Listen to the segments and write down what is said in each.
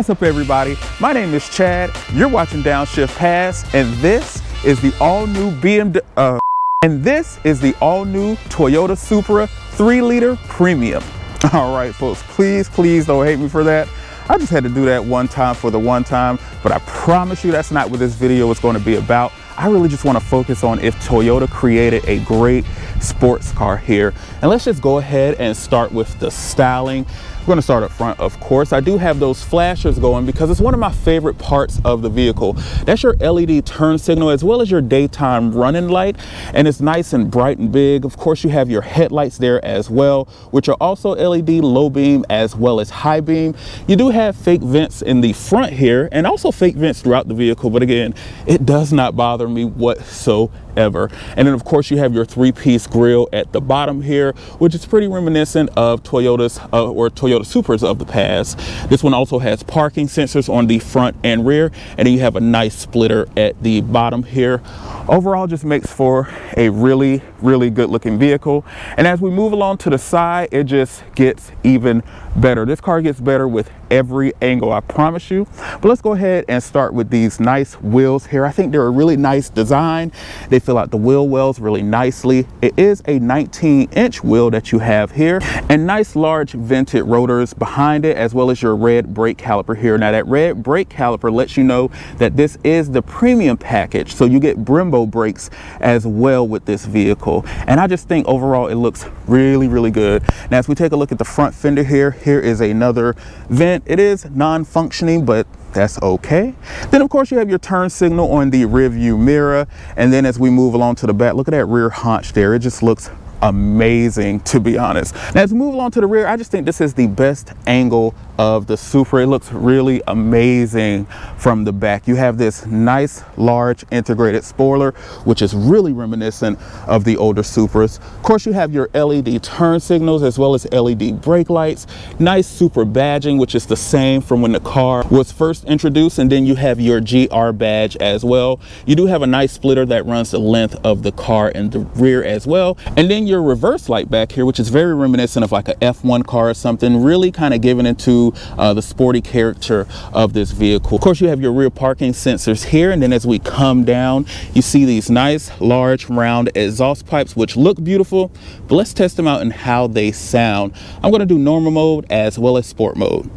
What's up, everybody? My name is Chad. You're watching Downshift Pass, and this is the all-new Toyota Supra 3-liter Premium. All right, folks, please don't hate me for that. I just had to do that one time for the one time, but I promise you that's not what this video is going to be about. I really just want to focus on if Toyota created a great sports car here. And let's just go ahead and start with the styling. We're going to start up front, of course. I do have those flashers going because it's one of my favorite parts of the vehicle. That's your LED turn signal as well as your daytime running light, and it's nice and bright and big. Of course, you have your headlights there as well, which are also LED low beam as well as high beam. You do have fake vents in the front here and also fake vents throughout the vehicle, but again, it does not bother me whatsoever. And then of course you have your 3-piece grille at the bottom here, which is pretty reminiscent of Toyota's or Toyota Supras of the past. This one also has parking sensors on the front and rear, and then you have a nice splitter at the bottom here. Overall, just makes for a really good looking vehicle. And as we move along to the side, it just gets even better. This car gets better with every angle, I promise you. But let's go ahead and start with these nice wheels here. I think they're a really nice design. They fill out the wheel wells really nicely. It is a 19-inch wheel that you have here, and nice large vented rotors behind it, as well as your red brake caliper here. Now that red brake caliper lets you know that this is the premium package, so you get Brembo brakes as well with this vehicle. And I just think overall it looks really good. Now as we take a look at the front fender here is another vent. It is non-functioning, but that's okay. Then of course you have your turn signal on the rear view mirror, and then as we move along to the back, look at that rear haunch there. It just looks amazing, to be honest. Now as we move along to the rear, I just think this is the best angle of the Supra. It looks really amazing from the back. You have this nice large integrated spoiler, which is really reminiscent of the older Supras. Of course you have your LED turn signals as well as LED brake lights. Nice Supra badging, which is the same from when the car was first introduced, and then you have your GR badge as well. You do have a nice splitter that runs the length of the car in the rear as well, and then your reverse light back here, which is very reminiscent of like a F1 car or something, really kind of giving into the sporty character of this vehicle. Of course you have your rear parking sensors here, and then as we come down you see these nice large round exhaust pipes which look beautiful, but let's test them out and how they sound. I'm going to do normal mode as well as sport mode.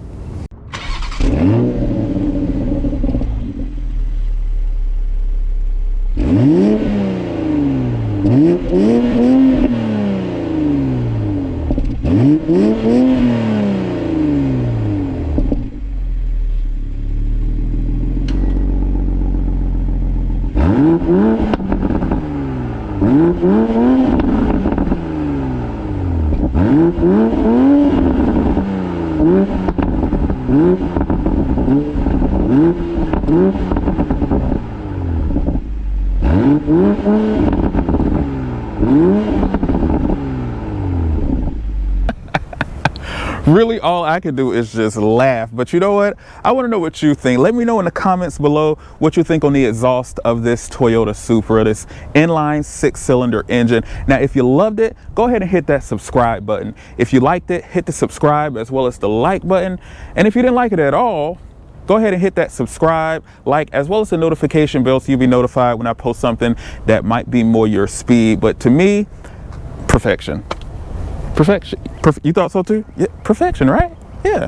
Really all I can do is just laugh, but you know what? I want to know what you think. Let me know in the comments below what you think on the exhaust of this Toyota Supra, this inline 6-cylinder engine. Now if you loved it, go ahead and hit that subscribe button. If you liked it, hit the subscribe as well as the like button. And if you didn't like it at all, go ahead and hit that subscribe, like, as well as the notification bell so you'll be notified when I post something that might be more your speed. But to me, perfection. You thought so too? Yeah, perfection, right? Yeah.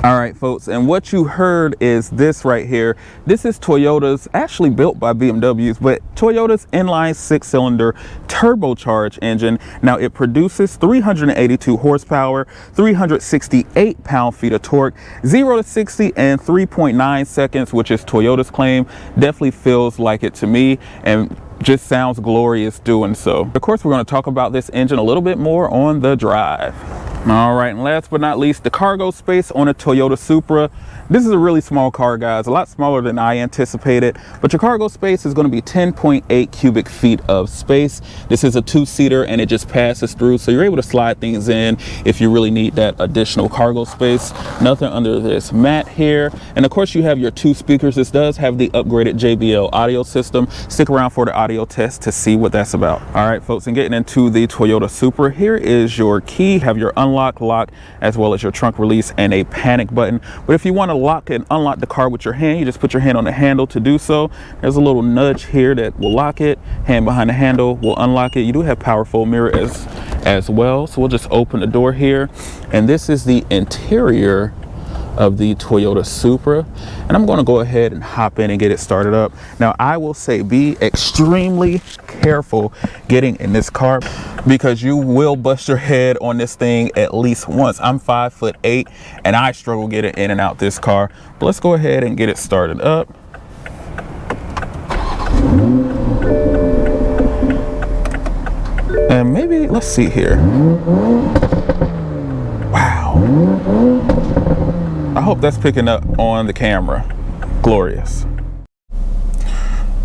All right, folks, and what you heard is this right here. This is Toyota's, actually built by BMWs, but Toyota's inline 6-cylinder turbocharged engine. Now it produces 382 horsepower, 368 pound-feet of torque, 0 to 60 in 3.9 seconds, which is Toyota's claim. Definitely feels like it to me, and just sounds glorious doing so. Of course, we're going to talk about this engine a little bit more on the drive. All right, and last but not least, the cargo space on a Toyota Supra. This is a really small car, guys, a lot smaller than I anticipated, but your cargo space is going to be 10.8 cubic feet of space. This is a 2-seater and it just passes through, so you're able to slide things in if you really need that additional cargo space. Nothing under this mat here, and of course you have your 2 speakers. This does have the upgraded JBL audio system. Stick around for the audio test to see what that's about. All right, folks, and getting into the Toyota Supra, here is your key. Have your unlock unlock, lock, as well as your trunk release and a panic button. But if you want to lock and unlock the car with your hand, you just put your hand on the handle to do so. There's a little nudge here that will lock it. Hand behind the handle will unlock it. You do have power fold mirror as well. So we'll just open the door here, and this is the interior of the Toyota Supra, and I'm going to go ahead and hop in and get it started up. Now I will say, be extremely careful getting in this car because you will bust your head on this thing at least once. I'm 5'8" and I struggle getting in and out this car, but let's go ahead and get it started up. And maybe let's see here. Wow, I hope that's picking up on the camera. Glorious.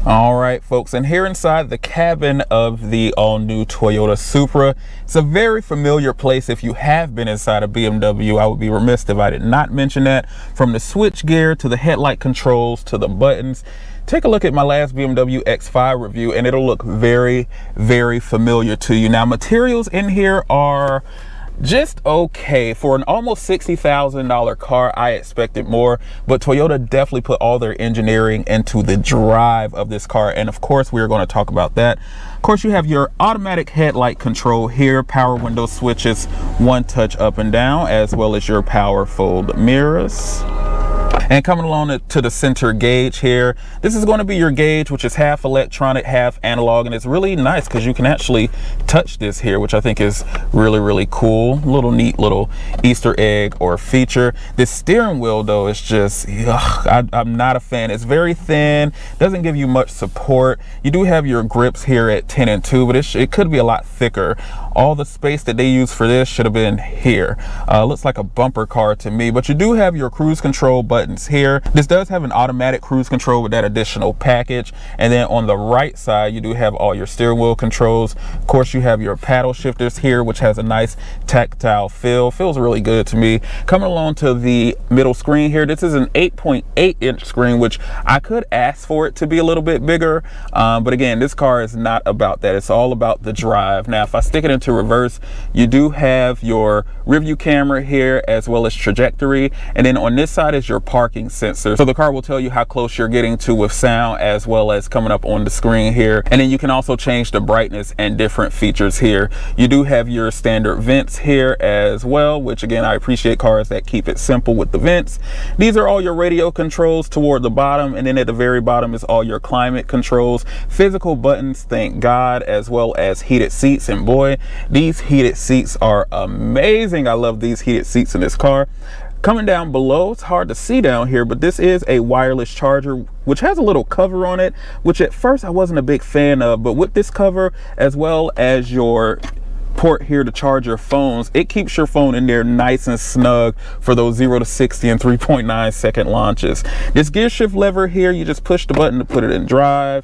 All right, folks, and here inside the cabin of the all-new Toyota Supra, it's a very familiar place. If you have been inside a BMW, I would be remiss if I did not mention that. From the switch gear to the headlight controls to the buttons, take a look at my last BMW X5 review and it'll look very, very familiar to you. Now, materials in here are just okay. For an almost $60,000 car, I expected more, but Toyota definitely put all their engineering into the drive of this car, and of course we're going to talk about that. Of course, you have your automatic headlight control here, power window switches, one touch up and down, as well as your power fold mirrors. And coming along to the center gauge here, this is going to be your gauge, which is half electronic, half analog, and it's really nice because you can actually touch this here, which I think is really, really cool. Little neat little Easter egg or feature. This steering wheel though is just, I'm not a fan. It's very thin, doesn't give you much support. You do have your grips here at 10 and 2, but it could be a lot thicker. All the space that they use for this should have been here. Looks like a bumper car to me, but you do have your cruise control buttons here. This does have an automatic cruise control with that additional package, and then on the right side you do have all your steering wheel controls. Of course, you have your paddle shifters here, which has a nice tactile feel. Feels really good to me. Coming along to the middle screen here, this is an 8.8 inch screen, which I could ask for it to be a little bit bigger, but again, this car is not about that. It's all about the drive. Now if I stick it into reverse, you do have your rear view camera here as well as trajectory, and then on this side is your parking sensor, so the car will tell you how close you're getting to with sound as well as coming up on the screen here. And then you can also change the brightness and different features here. You do have your standard vents here as well, which again, I appreciate cars that keep it simple with the vents. These are all your radio controls toward the bottom, and then at the very bottom is all your climate controls, physical buttons, thank God, as well as heated seats. And boy, these heated seats are amazing. I love these heated seats in this car. Coming down below, it's hard to see down here, but this is a wireless charger, which has a little cover on it, which at first I wasn't a big fan of, but with this cover, as well as your port here to charge your phones, it keeps your phone in there nice and snug for those 0 to 60 in 3.9 second launches. This gear shift lever here, you just push the button to put it in drive,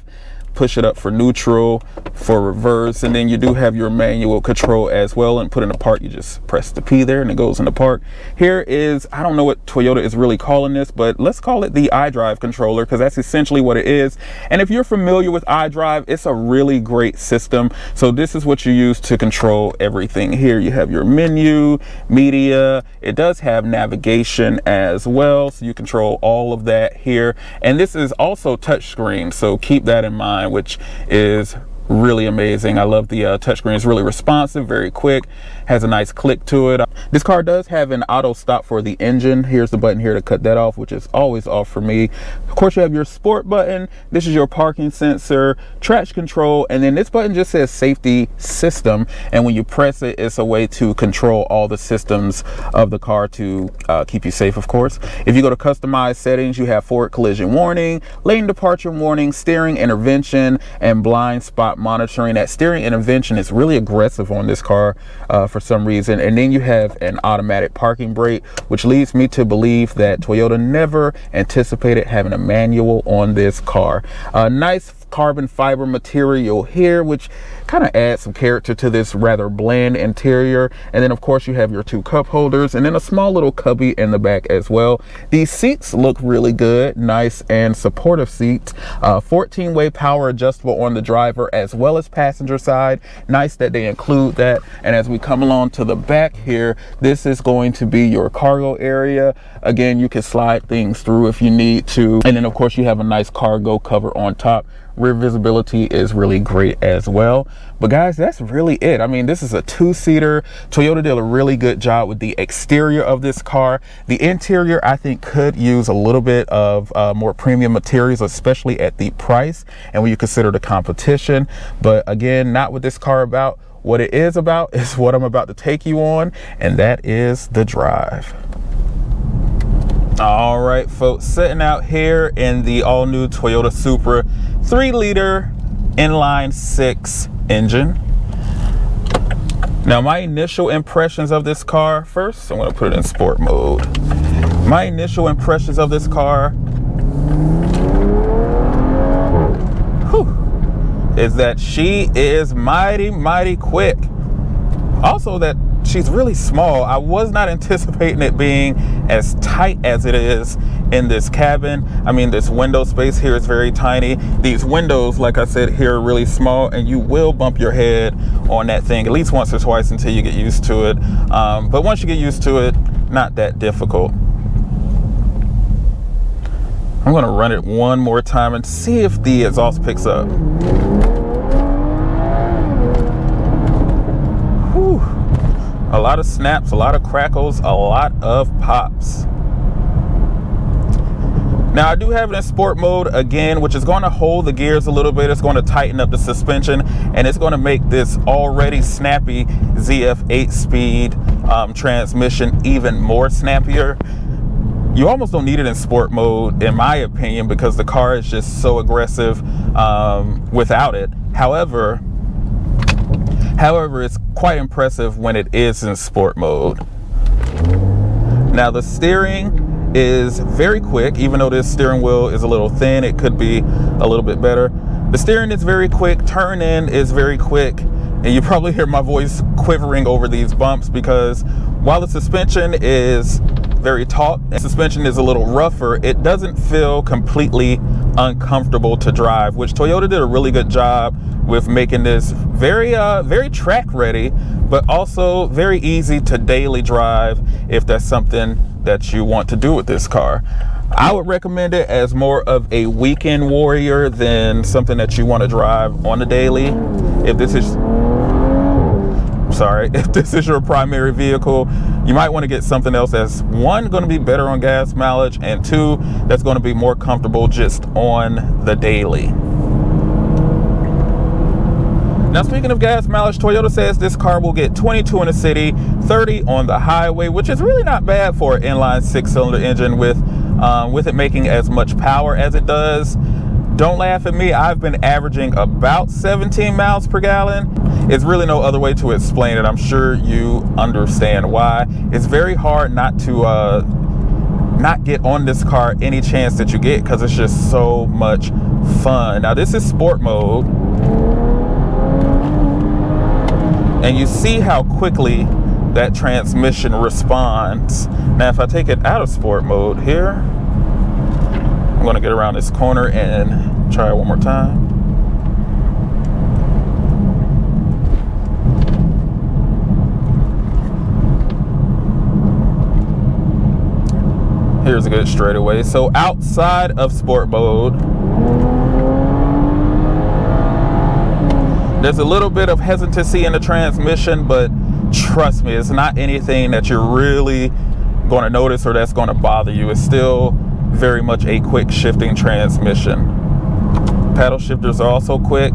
push it up for neutral, for reverse, and then you do have your manual control as well. And put in the park, you just press the P there and it goes into park. Here is, I don't know what Toyota is really calling this, but let's call it the iDrive controller, because that's essentially what it is. And if you're familiar with iDrive, it's a really great system. So this is what you use to control everything here. You have your menu, media, it does have navigation as well, so you control all of that here. And this is also touchscreen, so keep that in mind, which is really amazing. I love the touchscreen. It's really responsive, very quick, has a nice click to it. This car does have an auto stop for the engine. Here's the button here to cut that off, which is always off for me. Of course, you have your sport button. This is your parking sensor, traction control, and then this button just says safety system, and when you press it, it's a way to control all the systems of the car to keep you safe, of course. If you go to customize settings, you have forward collision warning, lane departure warning, steering intervention, and blind spot monitoring. That steering intervention is really aggressive on this car for some reason. And then you have an automatic parking brake, which leads me to believe that Toyota never anticipated having a manual on this car. Nice carbon fiber material here, which kind of adds some character to this rather bland interior. And then of course you have your 2 cup holders and then a small little cubby in the back as well. These seats look really good, nice and supportive seats. 14-way power adjustable on the driver as well as passenger side. Nice that they include that. And as we come along to the back here, this is going to be your cargo area. Again, you can slide things through if you need to. And then of course you have a nice cargo cover on top. Rear visibility is really great as well. But guys, that's really it. I mean, this is a 2-seater. Toyota did a really good job with the exterior of this car. The interior, I think, could use a little bit of more premium materials, especially at the price and when you consider the competition. But again, not what this car about. What it is about is what I'm about to take you on, and that is the drive. All right, folks, sitting out here in the all-new Toyota Supra 3-liter inline 6 engine. Now, my initial impressions of this car, first, I'm going to put it in sport mode. My initial impressions of this car, is that she is mighty quick. Also that she's really small. I was not anticipating it being as tight as it is in this cabin. I mean, this window space here is very tiny. These windows, like I said, here are really small, and you will bump your head on that thing at least once or twice until you get used to it. But once you get used to it, not that difficult. I'm gonna run it one more time and see if the exhaust picks up. Whew. A lot of snaps, a lot of crackles, a lot of pops. Now I do have it in sport mode again, which is going to hold the gears a little bit. It's going to tighten up the suspension, and it's going to make this already snappy ZF 8-speed transmission even more snappier. You almost don't need it in sport mode, in my opinion, because the car is just so aggressive without it. However, it's quite impressive when it is in sport mode. Now the steering is very quick. Even though this steering wheel is a little thin, it could be a little bit better. The steering is very quick, turn in is very quick, and you probably hear my voice quivering over these bumps because while the suspension is very taut and suspension is a little rougher, it doesn't feel completely uncomfortable to drive, which Toyota did a really good job with making this very track ready, but also very easy to daily drive if that's something that you want to do with this car. I would recommend it as more of a weekend warrior than something that you want to drive on the daily. If this is your primary vehicle, you might want to get something else that's one, going to be better on gas mileage, and two, that's going to be more comfortable just on the daily. Now, speaking of gas mileage, Toyota says this car will get 22 in the city, 30 on the highway, which is really not bad for an inline 6-cylinder engine with it making as much power as it does. Don't laugh at me, I've been averaging about 17 miles per gallon. It's really no other way to explain it. I'm sure you understand why. It's very hard not to not get on this car any chance that you get because it's just so much fun. Now this is sport mode, and you see how quickly that transmission responds. Now if I take it out of sport mode here, I'm gonna get around this corner and try it one more time. Here's a good straightaway. So outside of sport mode, there's a little bit of hesitancy in the transmission, but trust me, it's not anything that you're really going to notice or that's going to bother you. It's still very much a quick shifting transmission. Paddle shifters are also quick.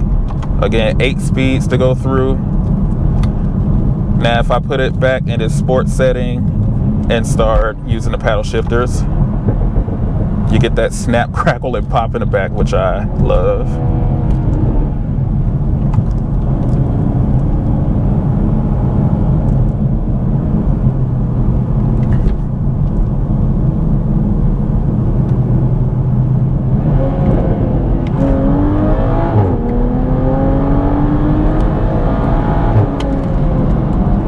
Again, 8 speeds to go through. Now if I put it back in its sport setting and start using the paddle shifters, you get that snap, crackle, and pop in the back, which I love.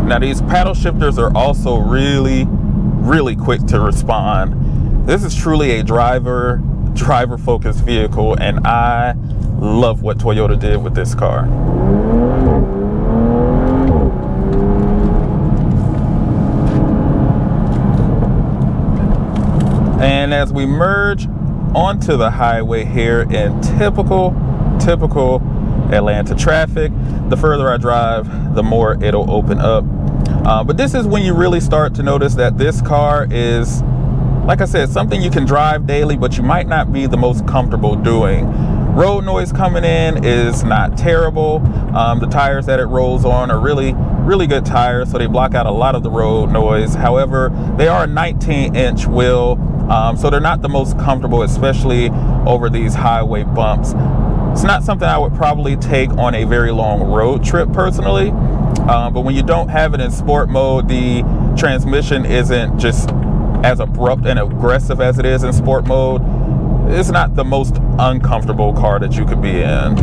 Now these paddle shifters are also really quick to respond. This is truly a driver focused vehicle, and I love what Toyota did with this car. And as we merge onto the highway here in typical Atlanta traffic, the further I drive, the more it'll open up. But this is when you really start to notice that this car is, like I said, something you can drive daily, but you might not be the most comfortable doing. Road noise coming in is not terrible. The tires that it rolls on are really good tires, so they block out a lot of the road noise. However, they are a 19-inch wheel, so they're not the most comfortable, especially over these highway bumps. It's not something I would probably take on a very long road trip personally, but when you don't have it in sport mode, the transmission isn't just as abrupt and aggressive as it is in sport mode. It's not the most uncomfortable car that you could be in.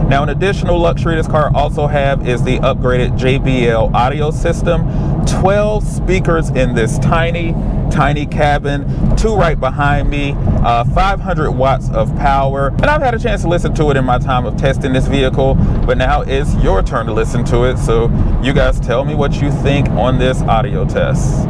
Now, an additional luxury this car also have is the upgraded JBL audio system. 12 speakers in this tiny cabin, 2 right behind me, 500 watts of power. And I've had a chance to listen to it in my time of testing this vehicle, but now it's your turn to listen to it. So you guys tell me what you think on this audio test.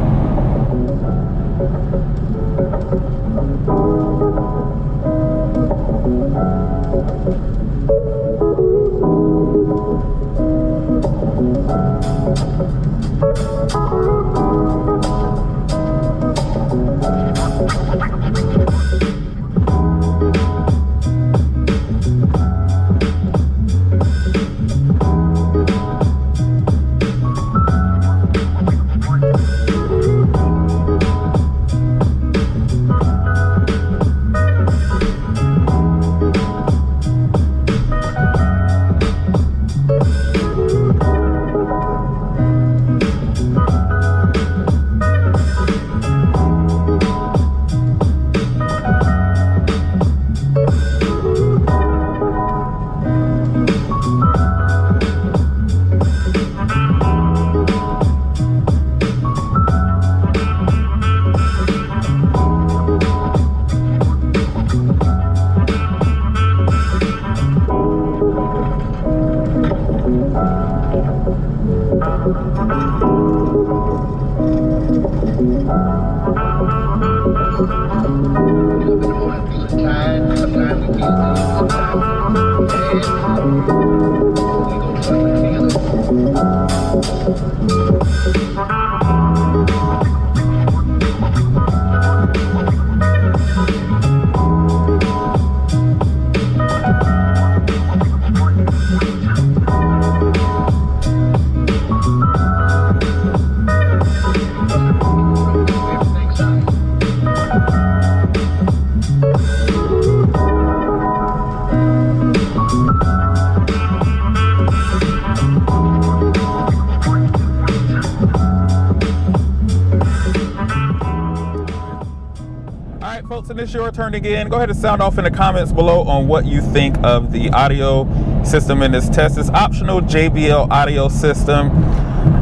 And it's your turn again. Go ahead and sound off in the comments below on what you think of the audio system in this test. This optional JBL audio system,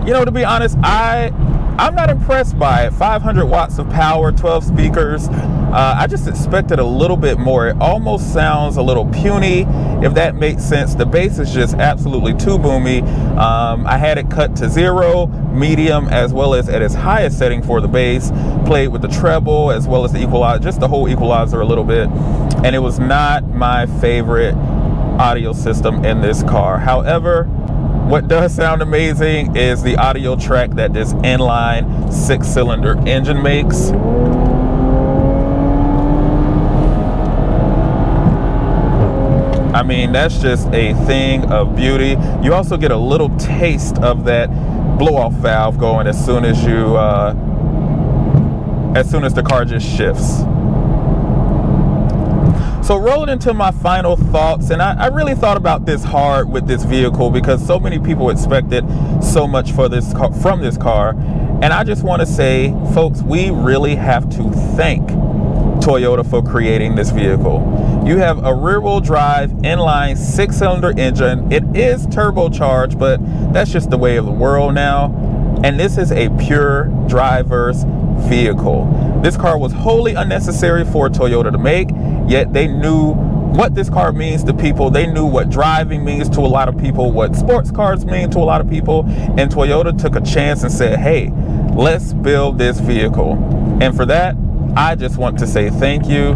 you know, to be honest, I'm not impressed by it. 500 watts of power, 12 speakers. I just expected a little bit more. It almost sounds a little puny, if that makes sense. The bass is just absolutely too boomy. I had it cut to 0, medium, as well as at its highest setting for the bass. Played with the treble as well as the equalizer, just the whole equalizer a little bit. And it was not my favorite audio system in this car. However, what does sound amazing is the audio track that this inline 6-cylinder engine makes. I mean, that's just a thing of beauty. You also get a little taste of that blow-off valve going as soon as the car just shifts. So rolling into my final thoughts, and I really thought about this hard with this vehicle because so many people expected so much from this car. And I just want to say, folks, we really have to thank Toyota for creating this vehicle. You have a rear-wheel drive inline 6-cylinder engine. It is turbocharged, but that's just the way of the world now. And this is a pure driver's vehicle. This car was wholly unnecessary for Toyota to make, yet they knew what this car means to people. They knew what driving means to a lot of people, what sports cars mean to a lot of people, and Toyota took a chance and said, hey, let's build this vehicle. And for that, I just want to say thank you,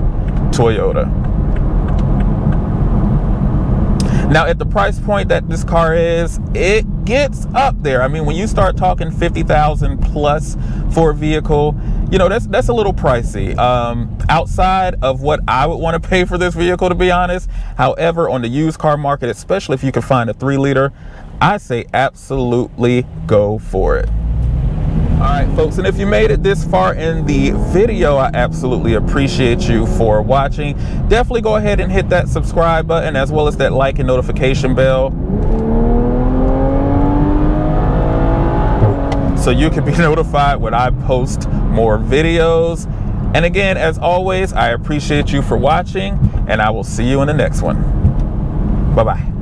Toyota. Now, at the price point that this car is, it gets up there. I mean, when you start talking 50,000 plus for a vehicle, you know, that's a little pricey. Outside of what I would want to pay for this vehicle, to be honest. However, on the used car market, especially if you can find a 3-liter, I say absolutely go for it. All right, folks, and if you made it this far in the video, I absolutely appreciate you for watching. Definitely go ahead and hit that subscribe button as well as that like and notification bell so you can be notified when I post more videos. And again, as always, I appreciate you for watching, and I will see you in the next one. Bye-bye.